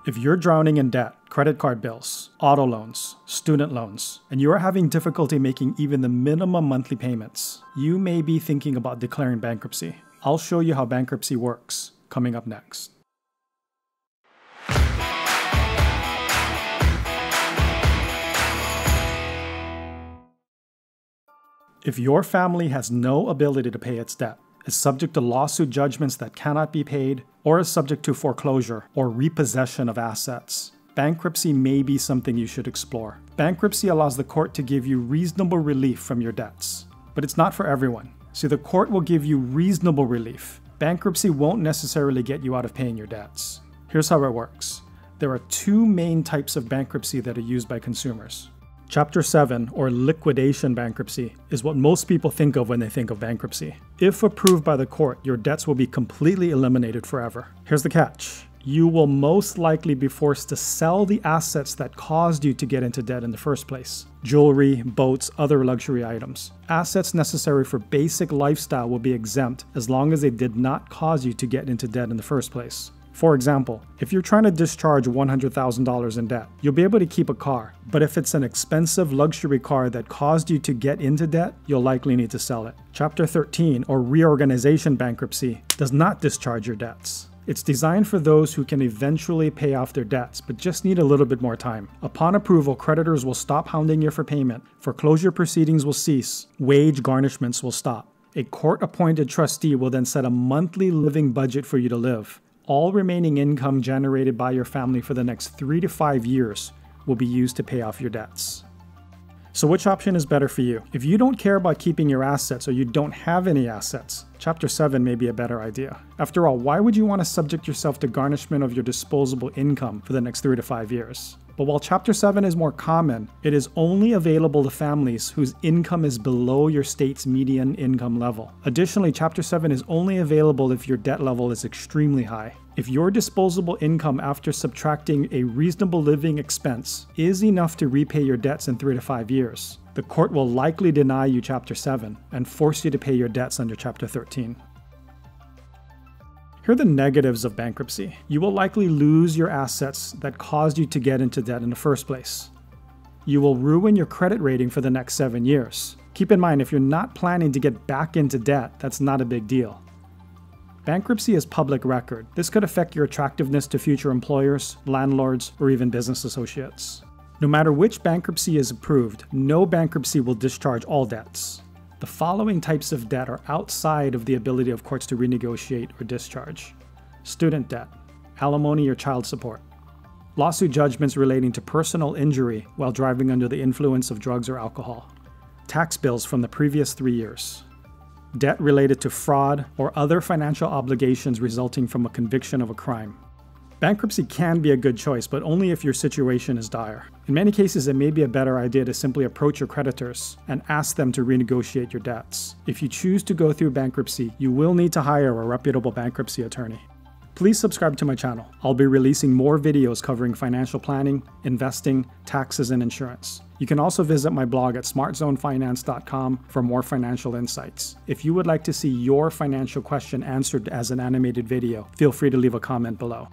If you're drowning in debt, credit card bills, auto loans, student loans, and you are having difficulty making even the minimum monthly payments, you may be thinking about declaring bankruptcy. I'll show you how bankruptcy works, coming up next. If your family has no ability to pay its debt, is subject to lawsuit judgments that cannot be paid, or is subject to foreclosure or repossession of assets, bankruptcy may be something you should explore. Bankruptcy allows the court to give you reasonable relief from your debts, but it's not for everyone. See, the court will give you reasonable relief. Bankruptcy won't necessarily get you out of paying your debts. Here's how it works. There are two main types of bankruptcy that are used by consumers. Chapter 7, or liquidation bankruptcy, is what most people think of when they think of bankruptcy. If approved by the court, your debts will be completely eliminated forever. Here's the catch. You will most likely be forced to sell the assets that caused you to get into debt in the first place. Jewelry, boats, other luxury items. Assets necessary for basic lifestyle will be exempt as long as they did not cause you to get into debt in the first place. For example, if you're trying to discharge $100,000 in debt, you'll be able to keep a car. But if it's an expensive luxury car that caused you to get into debt, you'll likely need to sell it. Chapter 13, or reorganization bankruptcy, does not discharge your debts. It's designed for those who can eventually pay off their debts, but just need a little bit more time. Upon approval, creditors will stop hounding you for payment, foreclosure proceedings will cease, wage garnishments will stop. A court-appointed trustee will then set a monthly living budget for you to live. All remaining income generated by your family for the next 3 to 5 years will be used to pay off your debts. So which option is better for you? If you don't care about keeping your assets or you don't have any assets, Chapter 7 may be a better idea. After all, why would you want to subject yourself to garnishment of your disposable income for the next 3 to 5 years? But while Chapter 7 is more common, it is only available to families whose income is below your state's median income level. Additionally, Chapter 7 is only available if your debt level is extremely high. If your disposable income after subtracting a reasonable living expense is enough to repay your debts in 3 to 5 years, the court will likely deny you Chapter 7 and force you to pay your debts under Chapter 13. Here are the negatives of bankruptcy. You will likely lose your assets that caused you to get into debt in the first place. You will ruin your credit rating for the next 7 years. Keep in mind, if you're not planning to get back into debt, that's not a big deal. Bankruptcy is public record. This could affect your attractiveness to future employers, landlords, or even business associates. No matter which bankruptcy is approved, no bankruptcy will discharge all debts. The following types of debt are outside of the ability of courts to renegotiate or discharge. Student debt, alimony or child support, lawsuit judgments relating to personal injury while driving under the influence of drugs or alcohol, tax bills from the previous 3 years, debt related to fraud or other financial obligations resulting from a conviction of a crime. Bankruptcy can be a good choice, but only if your situation is dire. In many cases, it may be a better idea to simply approach your creditors and ask them to renegotiate your debts. If you choose to go through bankruptcy, you will need to hire a reputable bankruptcy attorney. Please subscribe to my channel. I'll be releasing more videos covering financial planning, investing, taxes, and insurance. You can also visit my blog at SmartZoneFinance.com for more financial insights. If you would like to see your financial question answered as an animated video, feel free to leave a comment below.